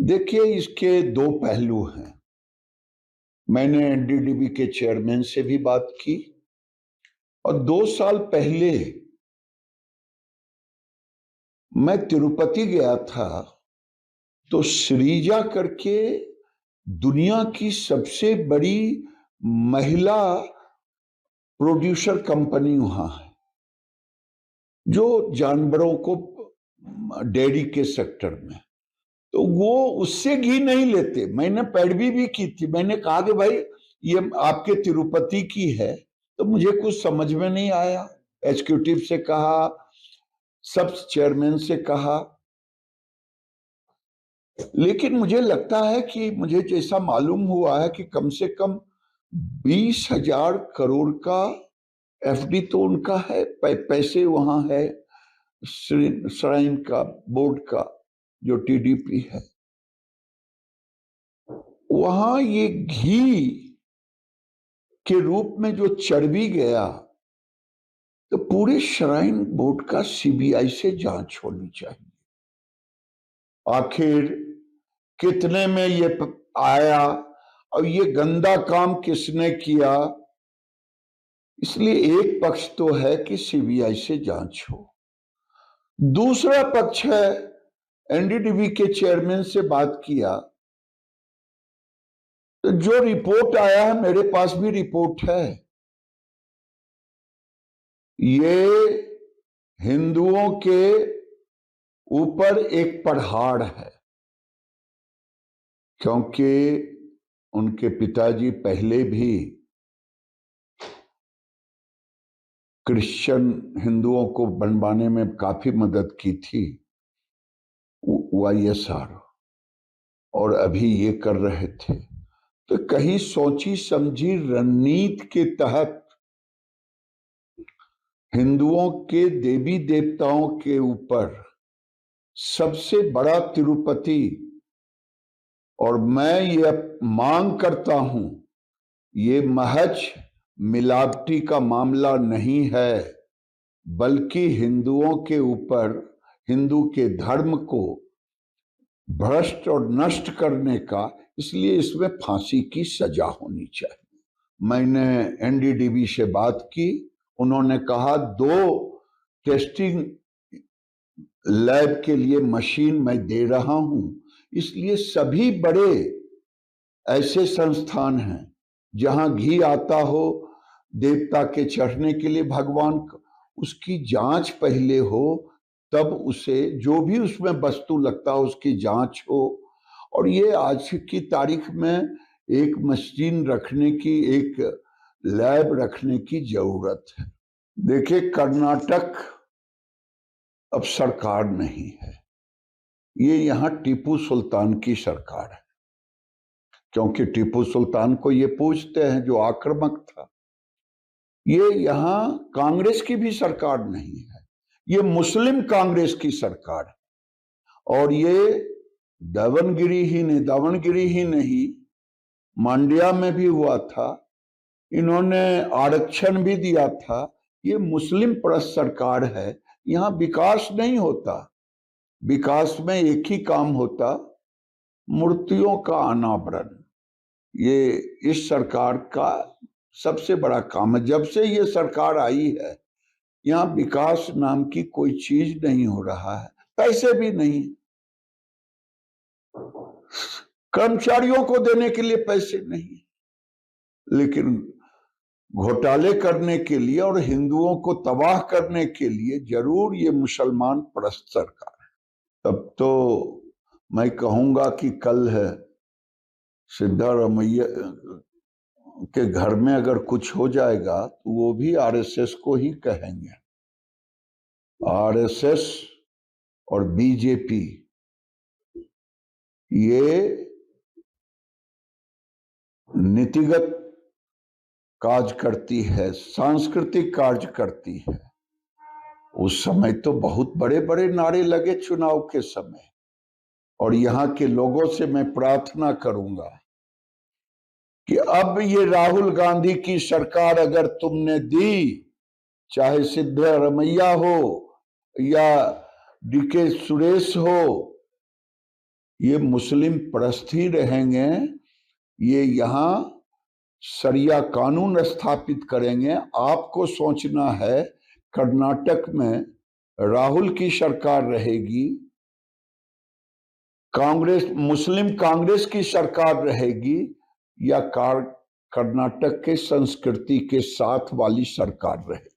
देखिए, इसके दो पहलू हैं। मैंने एनडीडीबी के चेयरमैन से भी बात की और 2 साल पहले मैं तिरुपति गया था, तो सृजा करके दुनिया की सबसे बड़ी महिला प्रोड्यूसर कंपनी वहां है, जो जानवरों को डेयरी के सेक्टर में, तो वो उससे घी नहीं लेते। मैंने पैरवी भी की थी। मैंने कहा कि भाई ये आपके तिरुपति की है, तो मुझे कुछ समझ में नहीं आया। एग्जीक्यूटिव से कहा, सब चेयरमैन से कहा, लेकिन मुझे लगता है कि मुझे जैसा मालूम हुआ है कि कम से कम 20,000 करोड़ का एफडी तो उनका है, पैसे वहां है श्राइन का, बोर्ड का, जो टीडीपी है। वहां ये घी के रूप में जो चर्बी गया, तो पूरे श्राइन बोर्ड का सीबीआई से जांच होनी चाहिए। आखिर कितने में ये आया और ये गंदा काम किसने किया। इसलिए एक पक्ष तो है कि सीबीआई से जांच हो, दूसरा पक्ष है एनडीडीबी के चेयरमैन से बात किया, तो जो रिपोर्ट आया है, मेरे पास भी रिपोर्ट है, ये हिंदुओं के ऊपर एक पहाड़ है, क्योंकि उनके पिताजी पहले भी क्रिश्चियन हिंदुओं को बनवाने में काफी मदद की थी, वाईएसआर, और अभी ये कर रहे थे। तो कहीं सोची समझी रणनीति के तहत हिंदुओं के देवी देवताओं के ऊपर सबसे बड़ा तिरुपति, और मैं ये मांग करता हूं, ये महज मिलावटी का मामला नहीं है, बल्कि हिंदुओं के ऊपर, हिंदू के धर्म को भ्रष्ट और नष्ट करने का, इसलिए इसमें फांसी की सजा होनी चाहिए। मैंने एनडीडीबी से बात की, उन्होंने कहा 2 टेस्टिंग लैब के लिए मशीन मैं दे रहा हूं, इसलिए सभी बड़े ऐसे संस्थान हैं जहां घी आता हो देवता के चढ़ने के लिए, भगवान को, उसकी जांच पहले हो, तब उसे जो भी उसमें वस्तु लगता हो उसकी जांच हो। और ये आज की तारीख में एक मशीन रखने की, एक लैब रखने की जरूरत है। देखिए, कर्नाटक अब सरकार नहीं है, ये यहाँ टीपू सुल्तान की सरकार है, क्योंकि टीपू सुल्तान को ये पूछते हैं जो आक्रामक था। ये यहाँ कांग्रेस की भी सरकार नहीं है, ये मुस्लिम कांग्रेस की सरकार है। और ये दावणगिरी ही नहीं, मांड्या में भी हुआ था, इन्होंने आरक्षण भी दिया था। ये मुस्लिम परस्त सरकार है, यहाँ विकास नहीं होता। विकास में एक ही काम होता, मूर्तियों का अनावरण। ये इस सरकार का सबसे बड़ा काम है। जब से ये सरकार आई है, यहाँ विकास नाम की कोई चीज नहीं हो रहा है, पैसे भी नहीं, कर्मचारियों को देने के लिए पैसे नहीं, लेकिन घोटाले करने के लिए और हिंदुओं को तबाह करने के लिए जरूर ये मुसलमान परस्त सरकार है। तब तो मैं कहूंगा कि कल है सिद्धारमैया के घर में अगर कुछ हो जाएगा तो वो भी आरएसएस को ही कहेंगे। आरएसएस और बीजेपी ये नीतिगत कार्य करती है, सांस्कृतिक कार्य करती है। उस समय तो बहुत बड़े बड़े नारे लगे चुनाव के समय, और यहाँ के लोगों से मैं प्रार्थना करूंगा कि अब ये राहुल गांधी की सरकार अगर तुमने दी, चाहे सिद्धारमैया हो या डीके सुरेश हो ये मुस्लिम परस्त ही रहेंगे, ये यहाँ शरिया कानून स्थापित करेंगे। आपको सोचना है कर्नाटक में राहुल की सरकार रहेगी, मुस्लिम कांग्रेस की सरकार रहेगी, या कर्नाटक के संस्कृति के साथ वाली सरकार रहेगी।